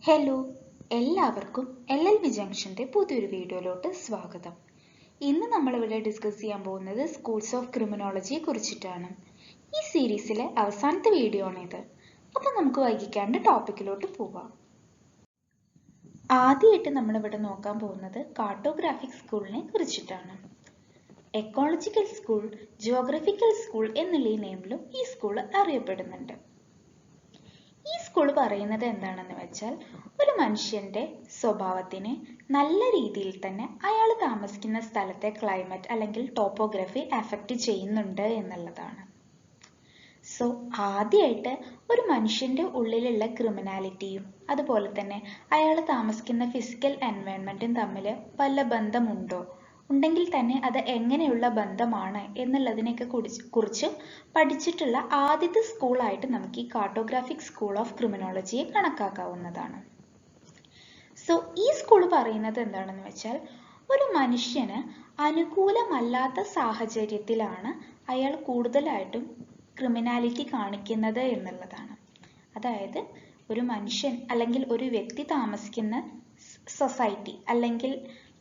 Hello, എല്ലാവർക്കും LLB ജംഗ്ഷന്റെ പുതിയൊരു വീഡിയോയിലോട്ട് സ്വാഗതം. ഇന്ന് നമ്മളിവിടെ ഡിസ്കസ് ചെയ്യാൻ പോകുന്നത് സ്കൂൾസ് ഓഫ് ക്രിമിനോളജിയെ കുറിച്ചിട്ടാണ്. ഈ സീരീസിലെ അവസാനത്തെ വീഡിയോ ആണിത്. അപ്പോൾ നമുക്ക് വൈകിക്കാണ്ട് ടോപ്പിക്കിലോട്ട് പോവാം. ആദ്യമായിട്ട് നമ്മളിവിടെ നോക്കാൻ പോകുന്നത് കാർട്ടോഗ്രാഫിക് സ്കൂളിനെ കുറിച്ചിട്ടാണ്. എക്കോളജിക്കൽ സ്കൂൾ, ജിയോഗ്രഫിക്കൽ സ്കൂൾ എന്നുള്ള ഈ നെയിമിലും ഈ സ്കൂൾ അറിയപ്പെടുന്നുണ്ട്. ഈ സ്കൂൾ പറയുന്നത് എന്താണെന്ന് വെച്ചാൽ, ഒരു മനുഷ്യന്റെ സ്വഭാവത്തിനെ നല്ല രീതിയിൽ തന്നെ അയാൾ താമസിക്കുന്ന സ്ഥലത്തെ ക്ലൈമറ്റ് അല്ലെങ്കിൽ ടോപ്പോഗ്രഫി അഫക്റ്റ് ചെയ്യുന്നുണ്ട് എന്നുള്ളതാണ്. സോ ആദ്യമായിട്ട് ഒരു മനുഷ്യന്റെ ഉള്ളിലുള്ള ക്രിമിനാലിറ്റിയും അതുപോലെ തന്നെ അയാൾ താമസിക്കുന്ന ഫിസിക്കൽ എൻവയോൺമെന്റും തമ്മിൽ വല്ല ബന്ധമുണ്ടോ, ഉണ്ടെങ്കിൽ തന്നെ അത് എങ്ങനെയുള്ള ബന്ധമാണ് എന്നുള്ളതിനെയൊക്കെ കുറിച്ച് പഠിച്ചിട്ടുള്ള ആദ്യത്തെ സ്കൂളായിട്ട് നമുക്ക് ഈ കാർട്ടോഗ്രാഫിക് സ്കൂൾ ഓഫ് ക്രിമിനോളജിയെ കണക്കാക്കാവുന്നതാണ്. സോ ഈ സ്കൂൾ പറയുന്നത് എന്താണെന്ന് വെച്ചാൽ, ഒരു മനുഷ്യന് അനുകൂലമല്ലാത്ത സാഹചര്യത്തിലാണ് അയാൾ കൂടുതലായിട്ടും ക്രിമിനാലിറ്റി കാണിക്കുന്നത് എന്നുള്ളതാണ്. അതായത് ഒരു മനുഷ്യൻ അല്ലെങ്കിൽ ഒരു വ്യക്തി താമസിക്കുന്ന സൊസൈറ്റി അല്ലെങ്കിൽ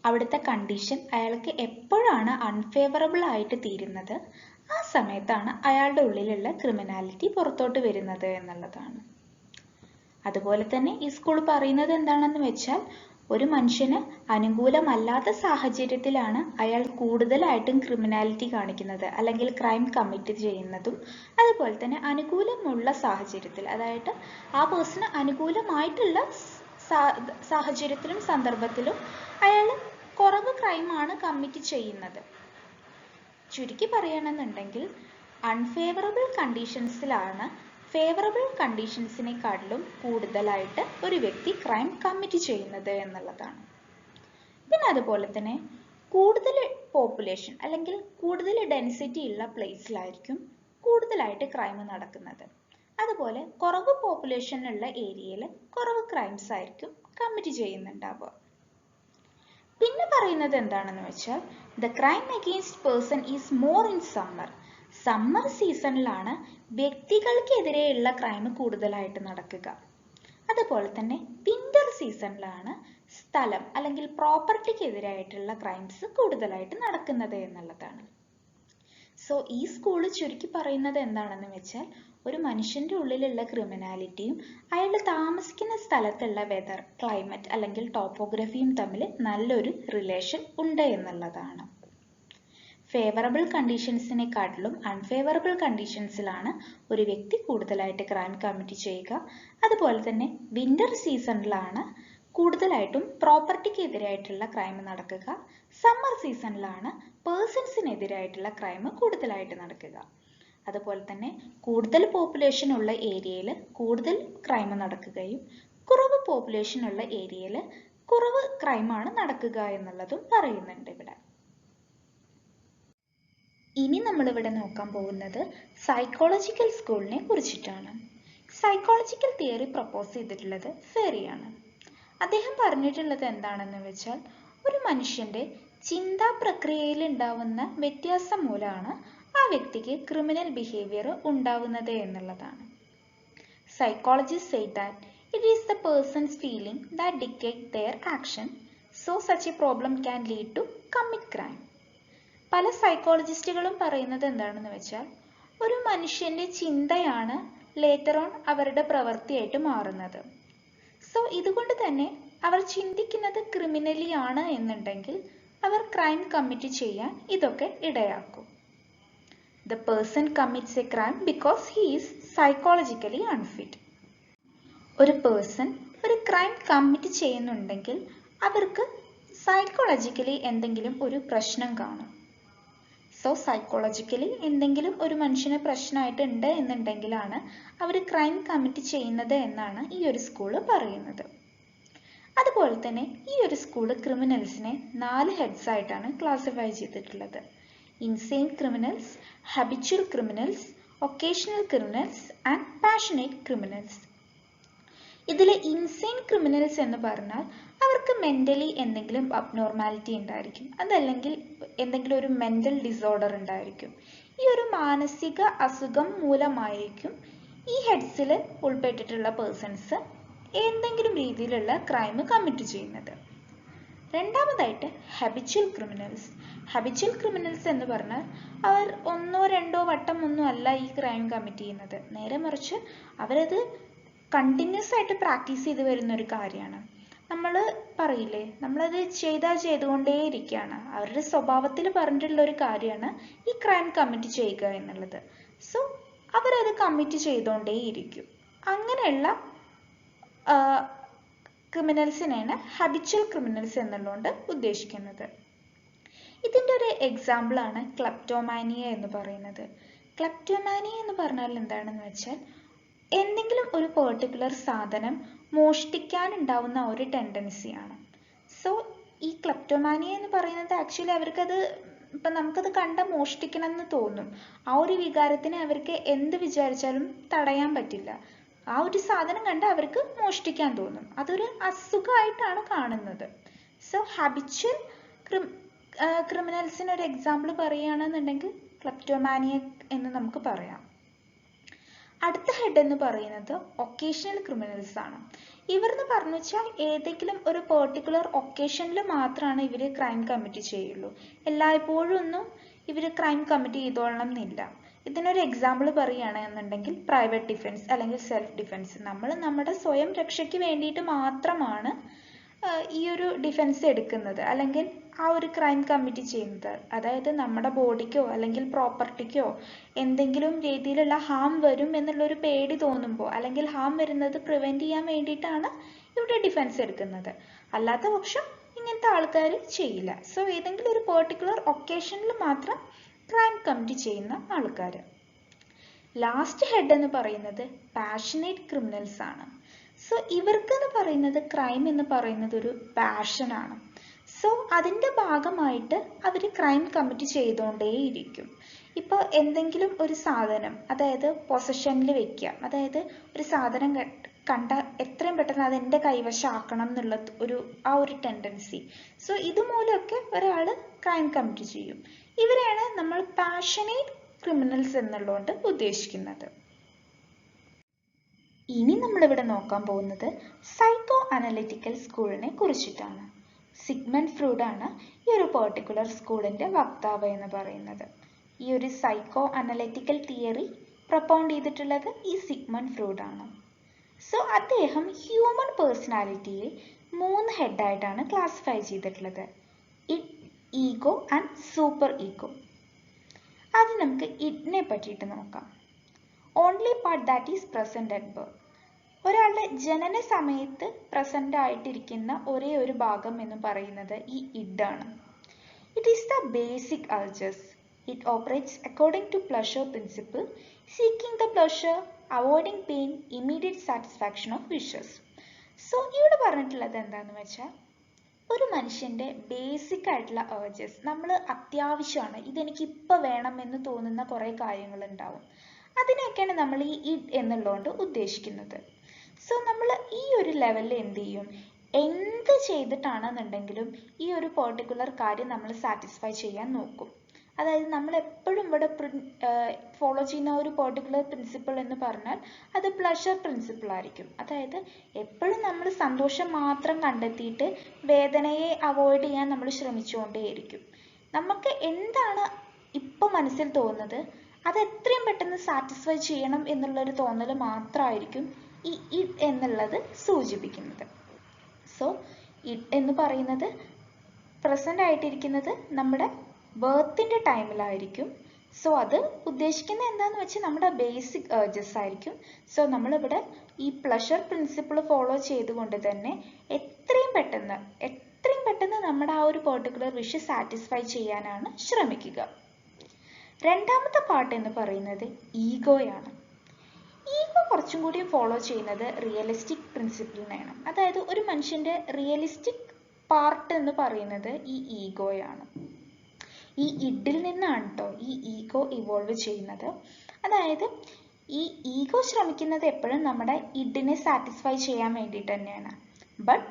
അവിടുത്തെ കണ്ടീഷൻ അയാൾക്ക് എപ്പോഴാണ് അൺഫേവറബിൾ ആയിട്ട് തീരുന്നത്, ആ സമയത്താണ് അയാളുടെ ഉള്ളിലുള്ള ക്രിമിനാലിറ്റി പുറത്തോട്ട് വരുന്നത് എന്നുള്ളതാണ്. അതുപോലെ തന്നെ ഈ സ്കൂൾ പറയുന്നത് എന്താണെന്ന് വെച്ചാൽ, ഒരു മനുഷ്യന് അനുകൂലമല്ലാത്ത സാഹചര്യത്തിലാണ് അയാൾ കൂടുതലായിട്ടും ക്രിമിനാലിറ്റി കാണിക്കുന്നത് അല്ലെങ്കിൽ ക്രൈം കമ്മിറ്റ് ചെയ്യുന്നതും, അതുപോലെ തന്നെ അനുകൂലമുള്ള സാഹചര്യത്തിൽ, അതായത് ആ പേഴ്സണ് അനുകൂലമായിട്ടുള്ള സാഹചര്യത്തിലും സന്ദർഭത്തിലും അയാൾ കുറവ് ക്രൈമാണ് കമ്മിറ്റ് ചെയ്യുന്നത്. ചുരുക്കി പറയുകയാണെന്നുണ്ടെങ്കിൽ, അൺഫേവറബിൾ കണ്ടീഷൻസിലാണ് ഫേവറബിൾ കണ്ടീഷൻസിനെക്കാട്ടിലും കൂടുതലായിട്ട് ഒരു വ്യക്തി ക്രൈം കമ്മിറ്റ് ചെയ്യുന്നത് എന്നുള്ളതാണ്. പിന്നെ അതുപോലെ തന്നെ കൂടുതൽ പോപ്പുലേഷൻ അല്ലെങ്കിൽ കൂടുതൽ ഡെൻസിറ്റി ഉള്ള പ്ലേസിലായിരിക്കും കൂടുതലായിട്ട് ക്രൈം നടക്കുന്നത്. അതുപോലെ കുറവ് പോപ്പുലേഷൻ ഉള്ള ഏരിയയിൽ കുറവ് ക്രൈംസ് ആയിരിക്കും കമ്മിറ്റ് ചെയ്യുന്നുണ്ടാവുക. പിന്നെ പറയുന്നത് എന്താണെന്ന് വെച്ചാൽ, the crime against person is more in summer. Summer സീസണിലാണ് വ്യക്തികൾക്കെതിരെയുള്ള ക്രൈം കൂടുതലായിട്ട് നടക്കുക. അതുപോലെ തന്നെ വിന്റർ സീസണിലാണ് സ്ഥലം അല്ലെങ്കിൽ പ്രോപ്പർട്ടിക്കെതിരായിട്ടുള്ള ക്രൈംസ് കൂടുതലായിട്ട് നടക്കുന്നത് എന്നുള്ളതാണ്. സോ ഈ സ്കൂൾ ചുരുക്കി പറയുന്നത് എന്താണെന്ന് വെച്ചാൽ, ഒരു മനുഷ്യന്റെ ഉള്ളിലുള്ള ക്രിമിനാലിറ്റിയും അയാൾ താമസിക്കുന്ന സ്ഥലത്തുള്ള വെതർ, ക്ലൈമറ്റ് അല്ലെങ്കിൽ ടോപ്പോഗ്രഫിയും തമ്മിൽ നല്ലൊരു റിലേഷൻ ഉണ്ട് എന്നുള്ളതാണ്. ഫേവറബിൾ കണ്ടീഷൻസിനെക്കാട്ടിലും അൺഫേവറബിൾ കണ്ടീഷൻസിലാണ് ഒരു വ്യക്തി കൂടുതലായിട്ട് ക്രൈം കമ്മിറ്റ് ചെയ്യുക. അതുപോലെ തന്നെ വിന്റർ സീസണിലാണ് കൂടുതലായിട്ടും പ്രോപ്പർട്ടിക്കെതിരായിട്ടുള്ള ക്രൈം നടക്കുക. സമ്മർ സീസണിലാണ് പേഴ്സൺസിനെതിരായിട്ടുള്ള ക്രൈം കൂടുതലായിട്ട് നടക്കുക. അതുപോലെ തന്നെ കൂടുതൽ പോപ്പുലേഷൻ ഉള്ള ഏരിയയിൽ കൂടുതൽ ക്രൈം നടക്കുകയും കുറവ് പോപ്പുലേഷൻ ഉള്ള ഏരിയയിൽ കുറവ് ക്രൈമാണ് നടക്കുക എന്നുള്ളതും പറയുന്നുണ്ട് ഇവിടെ. ഇനി നമ്മളിവിടെ നോക്കാൻ പോകുന്നത് സൈക്കോളജിക്കൽ സ്കൂളിനെ കുറിച്ചിട്ടാണ്. സൈക്കോളജിക്കൽ തിയറി പ്രപ്പോസ് ചെയ്തിട്ടുള്ളത് ഫെറിയാണ്. അദ്ദേഹം പറഞ്ഞിട്ടുള്ളത് എന്താണെന്ന് വെച്ചാൽ, ഒരു മനുഷ്യന്റെ ചിന്താ പ്രക്രിയയിൽ ഉണ്ടാവുന്ന വ്യത്യാസം മൂലമാണ് ആ വ്യക്തിക്ക് ക്രിമിനൽ ബിഹേവിയർ ഉണ്ടാവുന്നത് എന്നുള്ളതാണ്. Psychologists say that it is the person's feeling that dictate their action, so such a problem can lead to commit crime. പല സൈക്കോളജിസ്റ്റുകളും പറയുന്നത് എന്താണെന്ന് വെച്ചാൽ, ഒരു മനുഷ്യന്റെ ചിന്തയാണ് ലേറ്റർ ഓൺ അവരുടെ പ്രവൃത്തിയായിട്ട് മാറുന്നത്. സോ ഇതുകൊണ്ട് തന്നെ അവർ ചിന്തിക്കുന്നത് ക്രിമിനലി ആണ് എന്നുണ്ടെങ്കിൽ അവർ ക്രൈം കമ്മിറ്റ് ചെയ്യാൻ ഇതൊക്കെ ഇടയാക്കും. The person commits a crime because he is psychologically unfit. ഒരു പേഴ്സൺ ഒരു ക്രൈം കമ്മിറ്റ് ചെയ്യുന്നുണ്ടെങ്കിൽ അവർക്ക് സൈക്കോളജിക്കലി എന്തെങ്കിലും ഒരു പ്രശ്നം കാണും. സോ സൈക്കോളജിക്കലി എന്തെങ്കിലും ഒരു മനുഷ്യന് പ്രശ്നമായിട്ടുണ്ട് എന്നുണ്ടെങ്കിലാണ് അവർ ക്രൈം കമ്മിറ്റ് ചെയ്യുന്നത് എന്നാണ് ഈ ഒരു സ്കൂള് പറയുന്നത്. അതുപോലെ തന്നെ ഈ ഒരു സ്കൂള് ക്രിമിനൽസിനെ 4 ഹെഡ്സ് ആയിട്ടാണ് ക്ലാസിഫൈ ചെയ്തിട്ടുള്ളത്. Insane criminals, habitual criminals, occasional criminals and passionate criminals. ഇതിലെ ഇൻസെയിൻ ക്രിമിനൽസ് എന്ന് പറഞ്ഞാൽ അവർക്ക് മെന്റലി എന്തെങ്കിലും അബ്നോർമാലിറ്റി ഉണ്ടായിരിക്കും, അതല്ലെങ്കിൽ എന്തെങ്കിലും ഒരു മെന്റൽ ഡിസോർഡർ ഉണ്ടായിരിക്കും. ഈ ഒരു മാനസിക അസുഖം മൂലമായിരിക്കും ഈ ഹെഡ്സിൽ ഉൾപ്പെട്ടിട്ടുള്ള പേഴ്സൺസ് എന്തെങ്കിലും രീതിയിലുള്ള ക്രൈം കമ്മിറ്റ് ചെയ്യുന്നത്. രണ്ടാമതായിട്ട് ഹാബിച്വൽ ക്രിമിനൽസ്. ഹാബിച്വൽ ക്രിമിനൽസ് എന്ന് പറഞ്ഞാൽ അവർ ഒന്നോ രണ്ടോ വട്ടം ഒന്നും അല്ല ഈ ക്രൈം കമ്മിറ്റ് ചെയ്യുന്നത്. നേരെ മറിച്ച് അവരത് കണ്ടിന്യൂസ് ആയിട്ട് പ്രാക്ടീസ് ചെയ്ത് വരുന്ന ഒരു കാര്യമാണ്. നമ്മൾ പറയില്ലേ, നമ്മളത് ചെയ്തുകൊണ്ടേയിരിക്കുകയാണ്. അവരുടെ സ്വഭാവത്തിൽ പറഞ്ഞിട്ടുള്ള ഒരു കാര്യമാണ് ഈ ക്രൈം കമ്മിറ്റ് ചെയ്യുക എന്നുള്ളത്. സോ അവരത് കമ്മിറ്റ് ചെയ്തുകൊണ്ടേയിരിക്കും. അങ്ങനെയുള്ള ക്രിമിനൽസിനെയാണ് ഹാബിച്വൽ ക്രിമിനൽസ് എന്നുള്ളതുകൊണ്ട് ഉദ്ദേശിക്കുന്നത്. ഇതിൻ്റെ ഒരു എക്സാമ്പിളാണ് ക്ലെപ്റ്റോമാനിയ എന്ന് പറയുന്നത്. ക്ലെപ്റ്റോമാനിയ എന്ന് പറഞ്ഞാൽ എന്താണെന്ന് വെച്ചാൽ എന്തെങ്കിലും ഒരു പെർട്ടിക്കുലർ സാധനം മോഷ്ടിക്കാനുണ്ടാവുന്ന ഒരു ടെൻഡൻസിയാണ്. സോ ഈ ക്ലെപ്റ്റോമാനിയ എന്ന് പറയുന്നത് ആക്ച്വലി അവർക്കത് ഇപ്പം നമുക്കത് കണ്ട മോഷ്ടിക്കണം എന്ന് തോന്നും. ആ ഒരു വികാരത്തിനെ അവർക്ക് എന്ത് വിചാരിച്ചാലും തടയാൻ പറ്റില്ല. ആ ഒരു സാധനം കണ്ട് അവർക്ക് മോഷ്ടിക്കാൻ തോന്നും. അതൊരു അസുഖമായിട്ടാണ് കാണുന്നത്. സോ ഹാബിച്വൽ ക്രിമിനൽസിന് ഒരു എക്സാമ്പിൾ പറയുകയാണെന്നുണ്ടെങ്കിൽ ക്ലെപ്റ്റോമാനിയ എന്ന് നമുക്ക് പറയാം. അടുത്ത ഹെഡ് എന്ന് പറയുന്നത് ഒക്കേഷണൽ ക്രിമിനൽസ് ആണ്. ഇവരെന്ന് പറഞ്ഞു വെച്ചാൽ ഏതെങ്കിലും ഒരു പെർട്ടിക്കുലർ ഒക്കേഷനിൽ മാത്രമാണ് ഇവർ ക്രൈം കമ്മിറ്റ് ചെയ്യുള്ളൂ. എല്ലായ്പ്പോഴും ഒന്നും ഇവർ ക്രൈം കമ്മിറ്റ് ചെയ്തോളണം എന്നില്ല. ഇതിനൊരു എക്സാമ്പിൾ പറയുകയാണെന്നുണ്ടെങ്കിൽ പ്രൈവറ്റ് ഡിഫെൻസ് അല്ലെങ്കിൽ സെൽഫ് ഡിഫെൻസ്. നമ്മൾ നമ്മുടെ സ്വയം രക്ഷയ്ക്ക് വേണ്ടിയിട്ട് മാത്രമാണ് ഈ ഒരു ഡിഫെൻസ് എടുക്കുന്നത് അല്ലെങ്കിൽ ആ ഒരു ക്രൈം കമ്മിറ്റ് ചെയ്യുന്നത്. അതായത് നമ്മുടെ ബോഡിക്കോ അല്ലെങ്കിൽ പ്രോപ്പർട്ടിക്കോ എന്തെങ്കിലും രീതിയിലുള്ള ഹാം വരും എന്നുള്ളൊരു പേടി തോന്നുമ്പോൾ അല്ലെങ്കിൽ ഹാം വരുന്നത് പ്രിവെൻറ്റ് ചെയ്യാൻ വേണ്ടിയിട്ടാണ് ഇവിടെ ഡിഫെൻസ് എടുക്കുന്നത്. അല്ലാത്ത പക്ഷം ഇങ്ങനത്തെ ആൾക്കാർ ചെയ്യില്ല. സോ ഏതെങ്കിലും ഒരു പെർട്ടിക്കുലർ ഒക്കേഷനിൽ മാത്രം ക്രൈം കമ്മിറ്റ് ചെയ്യുന്ന ആൾക്കാർ. ലാസ്റ്റ് ഹെഡ് എന്ന് പറയുന്നത് പാഷനേറ്റ് ക്രിമിനൽസ് ആണ്. സോ ഇവർക്ക് എന്ന് പറയുന്നത് ക്രൈം എന്ന് പറയുന്നത് ഒരു പാഷനാണ്. സോ അതിൻ്റെ ഭാഗമായിട്ട് അവർ ക്രൈം കമ്മിറ്റ് ചെയ്തുകൊണ്ടേയിരിക്കും. ഇപ്പോൾ എന്തെങ്കിലും ഒരു സാധനം അതായത് പൊസഷനിൽ വെക്കുക, അതായത് ഒരു സാധനം കണ്ട എത്രയും പെട്ടെന്ന് അത് എൻ്റെ കൈവശമാക്കണം എന്നുള്ള ആ ഒരു ടെൻഡൻസി. സോ ഇതുമൂലമൊക്കെ ഒരാൾ ക്രൈം കമ്മിറ്റ് ചെയ്യും. ഇവരെയാണ് നമ്മൾ പാഷനേറ്റ് ക്രിമിനൽസ് എന്നുള്ളതുകൊണ്ട് ഉദ്ദേശിക്കുന്നത്. ഇനി നമ്മളിവിടെ നോക്കാൻ പോകുന്നത് സൈക്കോ അനലിറ്റിക്കൽ സ്കൂളിനെ കുറിച്ചിട്ടാണ്. സിഗ്മണ്ട് ഫ്രൂഡ് ആണ് ഈ ഒരു പെർട്ടിക്കുലർ സ്കൂളിൻ്റെ വക്താവ് എന്ന് പറയുന്നത്. ഈ ഒരു സൈക്കോ അനലിറ്റിക്കൽ തിയറി പ്രൊപ്പൗണ്ട് ചെയ്തിട്ടുള്ളത് ഈ സിഗ്മണ്ട് ഫ്രൂഡ് ആണ്. സോ അദ്ദേഹം ഹ്യൂമൻ പേഴ്സണാലിറ്റിയെ 3 ഹെഡായിട്ടാണ് ക്ലാസിഫൈ ചെയ്തിട്ടുള്ളത്: id, ego and super ego. ആദ്യം നമുക്ക് ഇഡിനെ പറ്റിയിട്ട് നോക്കാം. Only part that is present at birth. ഒരാളുടെ ജനന സമയത്ത് പ്രസന്റ് ആയിട്ടിരിക്കുന്ന ഒരേ ഒരു ഭാഗം എന്ന് പറയുന്നത് ഈ ഇഡാണ്. It is the basic urges. It operates according to pleasure principle, seeking the pleasure, avoiding pain, immediate satisfaction of wishes. So ഇവിടെ പറഞ്ഞിട്ടുള്ളത് എന്താണെന്ന് വെച്ചാൽ ഒരു മനുഷ്യൻ്റെ ബേസിക് ആയിട്ടുള്ള അർജസ്, നമ്മൾ അത്യാവശ്യമാണ് ഇതെനിക്ക് ഇപ്പോൾ വേണം എന്ന് തോന്നുന്ന കുറേ കാര്യങ്ങളുണ്ടാവും. അതിനെയൊക്കെയാണ് നമ്മൾ ഈ ഇഡ് എന്നുള്ളതുകൊണ്ട് ഉദ്ദേശിക്കുന്നത്. സോ നമ്മൾ ഈ ഒരു ലെവലിൽ എന്ത് ചെയ്യും, എന്ത് ചെയ്തിട്ടാണെന്നുണ്ടെങ്കിലും ഈ ഒരു പെർട്ടിക്കുലർ കാര്യം നമ്മൾ സാറ്റിസ്ഫൈ ചെയ്യാൻ നോക്കും. അതായത് നമ്മൾ എപ്പോഴും ഇവിടെ ഫോളോ ചെയ്യുന്ന ഒരു പെർട്ടിക്കുലർ പ്രിൻസിപ്പിൾ എന്ന് പറഞ്ഞാൽ അത് പ്ലഷർ പ്രിൻസിപ്പിൾ ആയിരിക്കും. അതായത് എപ്പോഴും നമ്മൾ സന്തോഷം മാത്രം കണ്ടെത്തിയിട്ട് വേദനയെ അവോയ്ഡ് ചെയ്യാൻ നമ്മൾ ശ്രമിച്ചുകൊണ്ടേയിരിക്കും. നമുക്ക് എന്താണ് ഇപ്പോൾ മനസ്സിൽ തോന്നുന്നത് അത് എത്രയും പെട്ടെന്ന് സാറ്റിസ്ഫൈ ചെയ്യണം എന്നുള്ളൊരു തോന്നൽ മാത്രമായിരിക്കും ഈ ഇഡ് എന്നുള്ളത് സൂചിപ്പിക്കുന്നത്. സോ ഇഡ് എന്ന് പറയുന്നത് പ്രസൻ്റ് ആയിട്ടിരിക്കുന്നത് നമ്മുടെ ബർത്തിൻ്റെ ടൈമിലായിരിക്കും. സോ അത് ഉദ്ദേശിക്കുന്നത് എന്താണെന്ന് വെച്ചാൽ നമ്മുടെ ബേസിക് ഏർജസ് ആയിരിക്കും. സോ നമ്മളിവിടെ ഈ പ്ലഷർ പ്രിൻസിപ്പിൾ ഫോളോ ചെയ്തുകൊണ്ട് തന്നെ എത്രയും പെട്ടെന്ന് നമ്മുടെ ആ ഒരു പെർട്ടിക്കുലർ വിഷ് സാറ്റിസ്ഫൈ ചെയ്യാനാണ് ശ്രമിക്കുക. രണ്ടാമത്തെ പാർട്ട് എന്ന് പറയുന്നത് ഈഗോയാണ്. ഈഗോ കുറച്ചും കൂടി ഫോളോ ചെയ്യുന്നത് റിയലിസ്റ്റിക് പ്രിൻസിപ്പിളിനെയാണ്. അതായത് ഒരു മനുഷ്യൻ്റെ റിയലിസ്റ്റിക് പാർട്ട് എന്ന് പറയുന്നത് ഈ ഈഗോയാണ്. ഈ ഇഡിൽ നിന്നാണ് കേട്ടോ ഈ ഈഗോ ഇവോൾവ് ചെയ്യുന്നത്. അതായത് ഈ ഈഗോ ശ്രമിക്കുന്നത് എപ്പോഴും നമ്മുടെ ഇഡിനെ സാറ്റിസ്ഫൈ ചെയ്യാൻ വേണ്ടിയിട്ട് തന്നെയാണ്. ബട്ട്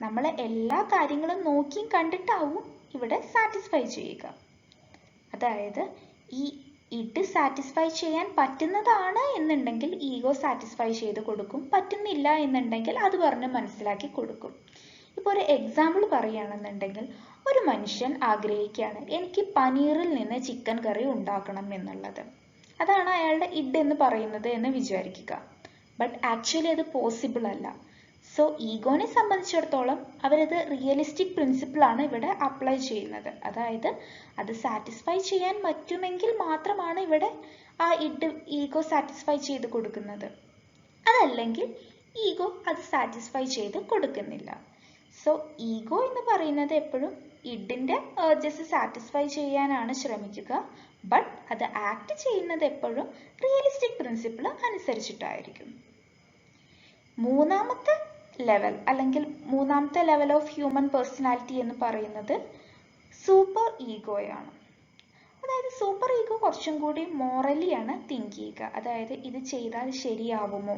നമ്മൾ എല്ലാ കാര്യങ്ങളും നോക്കിയും കണ്ടിട്ടാവും ഇവിടെ സാറ്റിസ്ഫൈ ചെയ്യുക. അതായത് ഈ ഇഡ് സാറ്റിസ്ഫൈ ചെയ്യാൻ പറ്റുന്നതാണ് എന്നുണ്ടെങ്കിൽ ഈഗോ സാറ്റിസ്ഫൈ ചെയ്ത് കൊടുക്കും, പറ്റുന്നില്ല എന്നുണ്ടെങ്കിൽ അത് പറഞ്ഞ് മനസ്സിലാക്കി കൊടുക്കും. ഇപ്പോൾ ഒരു എക്സാമ്പിൾ പറയുകയാണെന്നുണ്ടെങ്കിൽ, ഒരു മനുഷ്യൻ ആഗ്രഹിക്കുകയാണ് എനിക്ക് പനീറിൽ നിന്ന് ചിക്കൻ കറി ഉണ്ടാക്കണം എന്നുള്ളത്. അതാണ് അയാളുടെ ഇഡ് എന്ന് പറയുന്നത് എന്ന് വിചാരിക്കുക. ബട്ട് ആക്ച്വലി അത് പോസിബിൾ അല്ല. സോ ഈഗോനെ സംബന്ധിച്ചിടത്തോളം അവരത് റിയലിസ്റ്റിക് പ്രിൻസിപ്പിളാണ് ഇവിടെ അപ്ലൈ ചെയ്യുന്നത്. അതായത് അത് സാറ്റിസ്ഫൈ ചെയ്യാൻ പറ്റുമെങ്കിൽ മാത്രമാണ് ഇവിടെ ആ ഈഗോ സാറ്റിസ്ഫൈ ചെയ്ത് കൊടുക്കുന്നത്. അതല്ലെങ്കിൽ ഈഗോ അത് സാറ്റിസ്ഫൈ ചെയ്ത് കൊടുക്കുന്നില്ല. സോ ഈഗോ എന്ന് പറയുന്നത് എപ്പോഴും ഇഡിന്റെ ഏർജസ് സാറ്റിസ്ഫൈ ചെയ്യാനാണ് ശ്രമിക്കുക. ബട്ട് അത് ആക്ട് ചെയ്യുന്നത് എപ്പോഴും റിയലിസ്റ്റിക് പ്രിൻസിപ്പിൾ അനുസരിച്ചിട്ടായിരിക്കും. മൂന്നാമത്തെ ലെവൽ ഓഫ് ഹ്യൂമൻ പേഴ്സണാലിറ്റി എന്ന് പറയുന്നത് സൂപ്പർ ഈഗോയാണ്. അതായത് സൂപ്പർ ഈഗോ കുറച്ചും കൂടി മോറലിയാണ് തിങ്ക് ചെയ്യുക. അതായത് ഇത് ചെയ്താൽ ശരിയാവുമോ,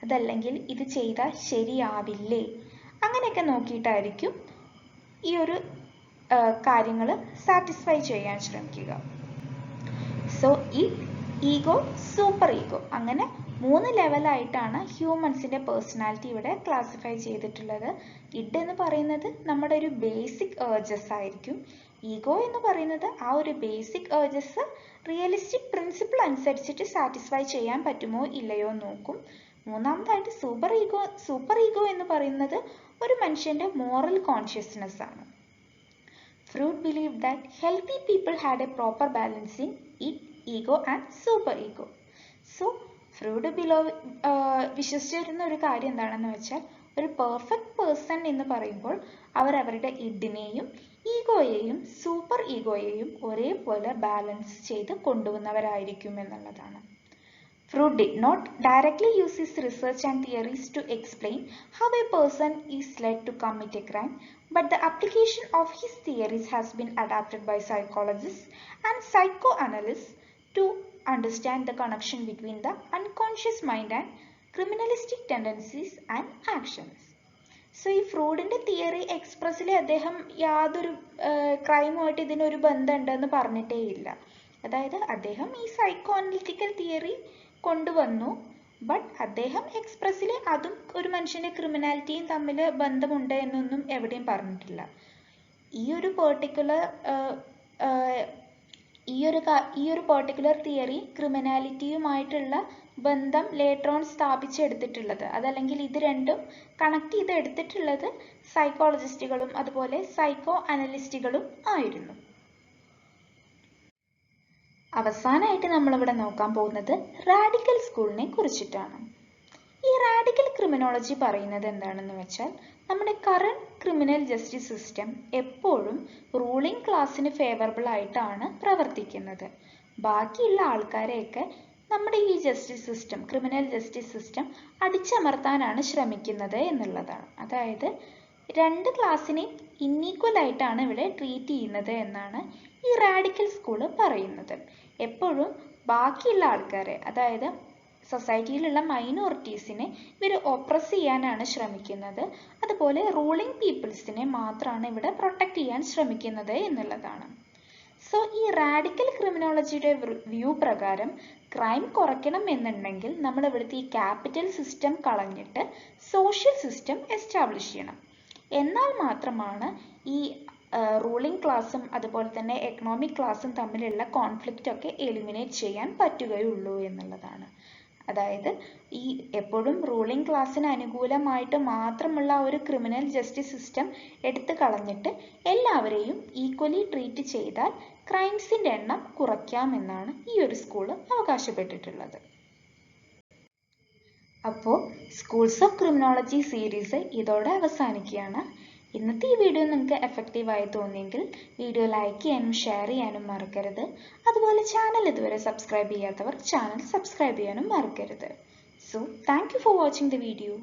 അതല്ലെങ്കിൽ ഇത് ചെയ്താൽ ശരിയാവില്ലേ, അങ്ങനെയൊക്കെ നോക്കിയിട്ടായിരിക്കും ഈ ഒരു കാര്യങ്ങൾ സാറ്റിസ്ഫൈ ചെയ്യാൻ ശ്രമിക്കുക. സോ ഈഗോ, സൂപ്പർ ഈഗോ, അങ്ങനെ 3 ലെവലായിട്ടാണ് ഹ്യൂമൻസിന്റെ പേഴ്സണാലിറ്റി ഇവിടെ ക്ലാസിഫൈ ചെയ്തിട്ടുള്ളത്. ഇഡ് എന്ന് പറയുന്നത് നമ്മുടെ ഒരു ബേസിക് ഏർജസ് ആയിരിക്കും. ഈഗോ എന്ന് പറയുന്നത് ആ ഒരു ബേസിക് ഏർജസ് റിയലിസ്റ്റിക് പ്രിൻസിപ്പിൾ അനുസരിച്ചിട്ട് സാറ്റിസ്ഫൈ ചെയ്യാൻ പറ്റുമോ ഇല്ലയോ നോക്കും. മൂന്നാമതായിട്ട് സൂപ്പർ ഈഗോ എന്ന് പറയുന്നത് ഒരു മനുഷ്യന്റെ മോറൽ കോൺഷ്യസ്നെസ് ആണ്. Freud believe that healthy people had a proper balance in ego and super ego. So Freud വിശ്വസിച്ചിരുന്ന ഒരു കാര്യം എന്താണെന്ന് വെച്ചാൽ, ഒരു പെർഫെക്റ്റ് പേഴ്സൺ എന്ന് പറയുമ്പോൾ അവർ അവരുടെ ഇഡിനെയും ഈഗോയെയും സൂപ്പർ ഈഗോയെയും ഒരേപോലെ ബാലൻസ് ചെയ്ത് കൊണ്ടുവന്നവരായിരിക്കും എന്നുള്ളതാണ്. Freud did not directly use his research and theories to explain how a person is led to commit a crime, but the application of his theories has been adapted by psychologists and psychoanalysts to understand the connection between the unconscious mind and criminalistic tendencies and actions. So ഈ ഫ്രൂഡിന്റെ theory എക്സ്പ്രസ്സിൽ അദ്ദേഹം യാതൊരു ക്രൈമുമായിട്ട് ഇതിനൊരു ബന്ധമുണ്ടെന്ന് പറഞ്ഞിട്ടേ ഇല്ല. അതായത് അദ്ദേഹം ഈ സൈക്കോ അനലിറ്റിക്കൽ തിയറി കൊണ്ടുവന്നു, ബട്ട് അദ്ദേഹം എക്സ്പ്രസ്സിൽ അതും ഒരു മനുഷ്യന്റെ ക്രിമിനാലിറ്റിയും തമ്മിൽ ബന്ധമുണ്ട് എന്നൊന്നും എവിടെയും പറഞ്ഞിട്ടില്ല. ഈ ഒരു പെർട്ടിക്കുലർ തിയറി ക്രിമിനാലിറ്റിയുമായിട്ടുള്ള ബന്ധം ലേറ്റർ ഓൺ സ്ഥാപിച്ചെടുത്തിട്ടുള്ളത്, അതല്ലെങ്കിൽ ഇത് രണ്ടും കണക്ട് ചെയ്തെടുത്തിട്ടുള്ളത് സൈക്കോളജിസ്റ്റുകളും അതുപോലെ സൈക്കോ അനലിസ്റ്റുകളും ആയിരുന്നു. അവസാനമായിട്ട് നമ്മളിവിടെ നോക്കാൻ പോകുന്നത് റാഡിക്കൽ സ്കൂളിനെ കുറിച്ചിട്ടാണ്. ഈ റാഡിക്കൽ ക്രിമിനോളജി പറയുന്നത് എന്താണെന്ന് വെച്ചാൽ, നമ്മുടെ കറണ്ട് ക്രിമിനൽ ജസ്റ്റിസ് സിസ്റ്റം എപ്പോഴും റൂളിംഗ് ക്ലാസ്സിന് ഫേവറബിൾ ആയിട്ടാണ് പ്രവർത്തിക്കുന്നത്. ബാക്കിയുള്ള ആൾക്കാരെയൊക്കെ നമ്മുടെ ഈ justice system, criminal justice system അടിച്ചമർത്താനാണ് ശ്രമിക്കുന്നത് എന്നുള്ളതാണ്. അതായത് 2 ക്ലാസ്സിനെയും ഇന്നീക്വൽ ആയിട്ടാണ് ഇവിടെ ട്രീറ്റ് ചെയ്യുന്നത് എന്നാണ് ഈ റാഡിക്കൽ സ്കൂള് പറയുന്നത്. എപ്പോഴും ബാക്കിയുള്ള ആൾക്കാരെ, അതായത് സൊസൈറ്റിയിലുള്ള മൈനോറിറ്റീസിനെ ഇവർ ഒപ്രസ് ചെയ്യാനാണ് ശ്രമിക്കുന്നത്. അതുപോലെ റൂളിംഗ് പീപ്പിൾസിനെ മാത്രമാണ് ഇവിടെ പ്രൊട്ടക്റ്റ് ചെയ്യാൻ ശ്രമിക്കുന്നത് എന്നുള്ളതാണ്. സോ ഈ റാഡിക്കൽ ക്രിമിനോളജിയുടെ വ്യൂ പ്രകാരം ക്രൈം കുറയ്ക്കണം എന്നുണ്ടെങ്കിൽ നമ്മൾ ഇവിടുത്തെ ഈ ക്യാപിറ്റൽ സിസ്റ്റം കളഞ്ഞിട്ട് സോഷ്യൽ സിസ്റ്റം എസ്റ്റാബ്ലിഷ് ചെയ്യണം. എന്നാൽ മാത്രമാണ് ഈ റൂളിംഗ് ക്ലാസ്സും അതുപോലെ തന്നെ എക്കണോമിക് ക്ലാസ്സും തമ്മിലുള്ള കോൺഫ്ലിക്റ്റ് ഒക്കെ എലിമിനേറ്റ് ചെയ്യാൻ പറ്റുകയുള്ളൂ എന്നുള്ളതാണ്. അതായത് ഈ എപ്പോഴും റൂളിംഗ് ക്ലാസ്സിന് അനുകൂലമായിട്ട് മാത്രമുള്ള ഒരു ക്രിമിനൽ ജസ്റ്റിസ് സിസ്റ്റം എടുത്തു കളഞ്ഞിട്ട് എല്ലാവരെയും ഈക്വലി ട്രീറ്റ് ചെയ്താൽ ക്രൈംസിന്റെ എണ്ണം കുറയ്ക്കാമെന്നാണ് ഈ ഒരു സ്കൂള് അവകാശപ്പെട്ടിട്ടുള്ളത്. അപ്പോൾ സ്കൂൾസ് ഓഫ് ക്രിമിനോളജി സീരീസ് ഇതോടെ അവസാനിക്കുകയാണ്. ഇന്നത്തെ ഈ വീഡിയോ നിങ്ങൾക്ക് എഫക്റ്റീവായി തോന്നിയെങ്കിൽ വീഡിയോ ലൈക്ക് ചെയ്യാനും ഷെയർ ചെയ്യാനും മറക്കരുത്. അതുപോലെ ചാനൽ ഇതുവരെ സബ്സ്ക്രൈബ് ചെയ്യാത്തവർ ചാനൽ സബ്സ്ക്രൈബ് ചെയ്യാനും മറക്കരുത്. So, thank you for watching the video.